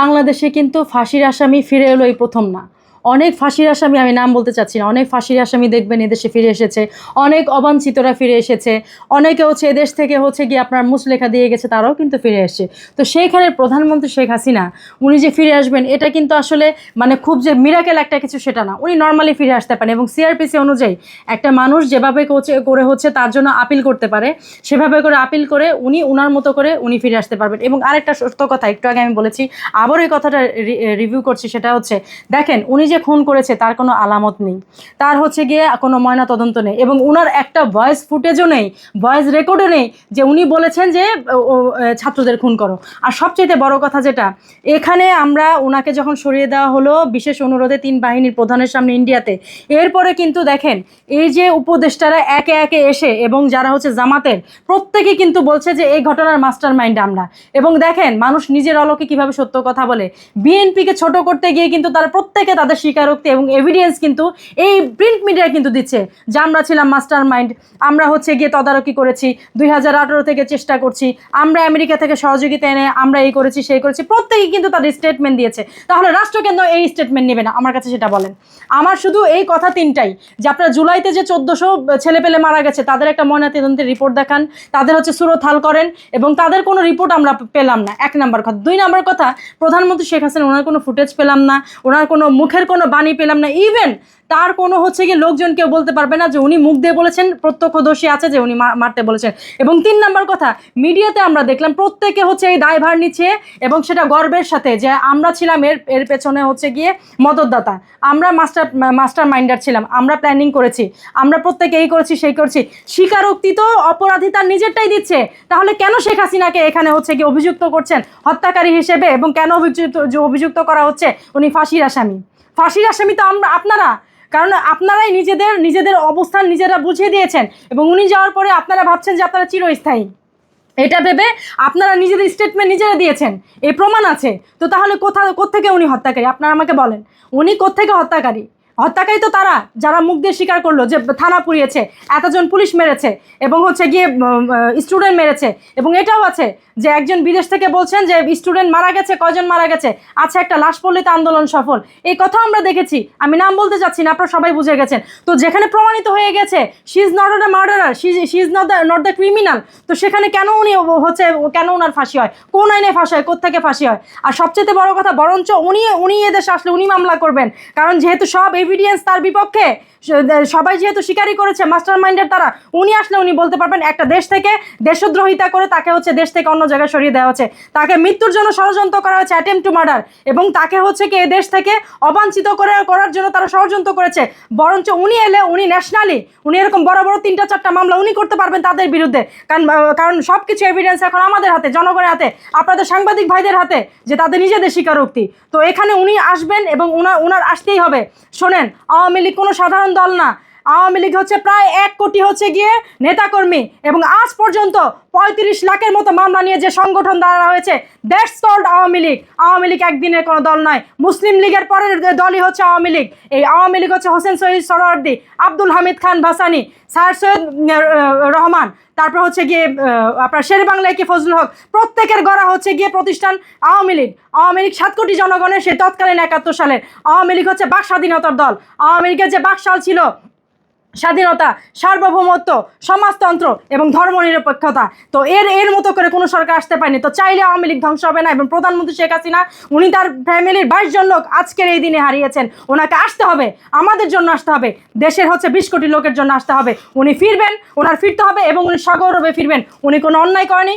বাংলাদেশে কিন্তু ফাঁসির আসামি ফিরে এলো এই প্রথম না। অনেক ফাঁসির আসামি, আমি নাম বলতে চাচ্ছি না, অনেক ফাঁসির আসামি দেখবেন এদেশে ফিরে এসেছে, অনেক অবাঞ্ছিতরা ফিরে এসেছে, অনেকে এদেশ থেকে গিয়ে আপনার মুচলেখা দিয়ে গেছে, তারাও কিন্তু ফিরে এসেছে। তো সেইখানে প্রধানমন্ত্রী শেখ হাসিনা উনি যে ফিরে আসবেন, এটা কিন্তু আসলে মানে খুব যে মিরাকেল একটা কিছু সেটা না, উনি নর্মালি ফিরে আসতে পারেন। এবং সিআরপিসি অনুযায়ী একটা মানুষ যেভাবে করে তার জন্য আপিল করতে পারে, সেভাবে করে আপিল করে উনি উনার মতো করে উনি ফিরে আসতে পারবেন। এবং আরেকটা সত্য কথা, একটু আগে আমি বলেছি, আবার এই কথাটা রিভিউ করছি, সেটা হচ্ছে দেখেন উনি যে খুন করেছে তার কোনো আলামত নেই, তার গিয়ে কোনো ময়না তদন্ত নেই, এবং উনার একটা ভয়েস ফুটেজও নেই, ভয়েস রেকর্ডও নেই যে উনি বলেছেন যে ছাত্রদের খুন করো। আর সবচেয়ে বড় কথা যেটা, এখানে আমরা ওনাকে যখন সরিয়ে দেওয়া হলো বিশেষ অনুরোধে 3 বাহিনীর প্রধানের সামনে ইন্ডিয়াতে, এরপরে কিন্তু দেখেন এই যে উপদেষ্টারা একে একে এসে এবং যারা জামাতের প্রত্যেকেই কিন্তু বলছে যে এই ঘটনার মাস্টার মাইন্ড আমরা। এবং দেখেন মানুষ নিজের অলকে কিভাবে সত্য কথা বলে, বিএনপিকে ছোট করতে গিয়ে কিন্তু তারা প্রত্যেকে তাদের স্বীকারোক্তি এবং এভিডেন্স কিন্তু এই প্রিন্ট মিডিয়ায় কিন্তু দিচ্ছে যে আমরা ছিলাম মাস্টার মাইন্ড, আমরা গিয়ে তদারকি করেছি, 2018 থেকে চেষ্টা করছি, আমরা আমেরিকা থেকে সহযোগিতা এনে আমরা এই করেছি সেই করেছি, প্রত্যেকেই কিন্তু তাদের স্টেটমেন্ট দিয়েছে। তাহলে রাষ্ট্র কেন এই স্টেটমেন্ট নেবে না? আমার কাছে সেটা বলেন। আমার শুধু এই কথা তিনটাই, যে আপনারা জুলাইতে যে 1400 ছেলেপেলে মারা গেছে তাদের একটা ময়নাতদন্তের রিপোর্ট দেখান, তাদের সুরত হাল করেন, এবং তাদের কোনো রিপোর্ট আমরা পেলাম না, 1 নম্বর কথা। 2 নম্বর কথা, প্রধানমন্ত্রী শেখ হাসিনা ওনার কোনো ফুটেজ পেলাম না, ওনার কোনো মুখের কোনো বাণী পেলাম না, ইভেন তার কোনো গিয়ে লোকজন কেউ বলতে পারবে না যে উনি মুখ দিয়ে বলেছেন, প্রত্যক্ষদর্শী আছে যে উনি মারতে বলেছেন। এবং 3 নম্বর কথা, মিডিয়াতে আমরা দেখলাম প্রত্যেকে এই দায়ভার নিচ্ছে, এবং সেটা গর্বের সাথে যে আমরা ছিলাম এর পেছনে গিয়ে মদতদাতা, আমরা মাস্টার মাইন্ডার ছিলাম, আমরা প্ল্যানিং করেছি, আমরা প্রত্যেকে এই করেছি সেই করেছি। স্বীকারোক্তি তো অপরাধী তার নিজেরটাই দিচ্ছে, তাহলে কেন শেখ হাসিনাকে এখানে গিয়ে অভিযুক্ত করছেন হত্যাকারী হিসেবে, এবং কেন অভিযুক্ত করা হচ্ছে উনি ফাঁসির আসামি? ফাঁসির আসামি তো আপনারা, কারণ আপনারাই নিজেদের অবস্থান নিজেরা বুঝিয়ে দিয়েছেন, এবং উনি যাওয়ার পরে আপনারা ভাবছেন যে আপনারা চিরস্থায়ী, এটা ভেবে আপনারা নিজেদের স্টেটমেন্ট নিজেরা দিয়েছেন, এই প্রমাণ আছে। তো তাহলে কোত্থেকে উনি হত্যাকারী? আপনারা আমাকে বলেন, উনি কোত্থেকে হত্যাকারী? হত্যাকারী তো তারা যারা মুখ দিয়ে স্বীকার করলো যে থানা পুড়িয়েছে, এতজন পুলিশ মেরেছে, এবং গিয়ে স্টুডেন্ট মেরেছে, এবং এটাও আছে যে একজন বিদেশ থেকে বলছেন যে স্টুডেন্ট মারা গেছে, কয়জন মারা গেছে, আচ্ছা একটা লাশ পড়লে তো আন্দোলন সফল, এই কথা আমরা দেখেছি, আমি নাম বলতে চাচ্ছি না, আপনারা সবাই বুঝে গেছেন। তো যেখানে প্রমাণিত হয়ে গেছে she is not a murderer, she is not the criminal, তো সেখানে কেন উনি কেন ওনার ফাঁসি হয়? কোন আইনে ফাঁসি হয়? কোত্থেকে ফাঁসি হয়? আর সবচেয়ে বড় কথা, বরঞ্চ উনি এদেশে আসলে উনি মামলা করবেন, কারণ যেহেতু সব এভিডেন্স তার বিপক্ষে, সবাই যেহেতু স্বীকারই করেছে মাস্টার মাইন্ডের তারা, উনি আসলে উনি বলতে পারবেন একটা দেশ থেকে দেশদ্রোহিতা করে তাকে দেশ থেকে অন্য জায়গায় সরিয়ে দেওয়া হচ্ছে, তাকে মৃত্যুর জন্য ষড়যন্ত্র করা হয়েছে, অ্যাটেম্প টু মার্ডার, এবং তাকে কি এই দেশ থেকে অবাঞ্ছিত করার জন্য তারা ষড়যন্ত্র করেছে। বরঞ্চ উনি এলে উনি ন্যাশনালি উনি এরকম বড় বড় 3টা-4টা মামলা উনি করতে পারবেন তাদের বিরুদ্ধে, কারণ সব কিছু এভিডেন্স এখন আমাদের হাতে, জনগণের হাতে, আপনাদের সাংবাদিক ভাইদের হাতে, যে তাদের নিজেদের স্বীকারোক্তি। তো এখানে উনি আসবেন, এবং উনার আসতেই হবে। শোনেন, আওয়ামী লীগ কোনো সাধারণ দল না, আওয়ামী লীগ প্রায় 1 কোটি গিয়ে নেতাকর্মী, এবং আজ পর্যন্ত 35 লাখের মতো মামলা নিয়ে যে সংগঠন দাঁড়া হয়েছে, দ্যাটস কল্ড আওয়ামী লীগ। আওয়ামী লীগ একদিনের কোনো দল নয়, মুসলিম লীগের পরের দলই আওয়ামী লীগ। এই আওয়ামী লীগ হোসেন শহীদ সোহরাওয়ার্দী, আব্দুল হামিদ খান ভাসানী, স্যার সৈয়দ রহমান, তারপর গিয়ে আপনার শেরে বাংলা কি ফজলুল হক, প্রত্যেকের গড়া গিয়ে প্রতিষ্ঠান আওয়ামী লীগ। আওয়ামী লীগ 7 কোটি জনগণের, সেই তৎকালীন 71 সালের আওয়ামী লীগ বাক স্বাধীনতার দল। আওয়ামী লীগের যে বাকশাল ছিল স্বাধীনতা, সার্বভৌমত্ব, সমাজতন্ত্র এবং ধর্মনিরপেক্ষতা, তো এর মতো করে কোনো সরকার আসতে পারেনি। তো চাইলে আওয়ামী লীগ ধ্বংস হবে না, এবং প্রধানমন্ত্রী শেখ হাসিনা উনি তার ফ্যামিলির 22 জন লোক আজকের এই দিনে হারিয়েছেন, ওনাকে আসতে হবে, আমাদের জন্য আসতে হবে, দেশের 20 কোটি লোকের জন্য আসতে হবে। উনি ফিরবেন, ওনার ফিরতে হবে, এবং উনি সগৌরবে ফিরবেন, উনি কোনো অন্যায় করেনি।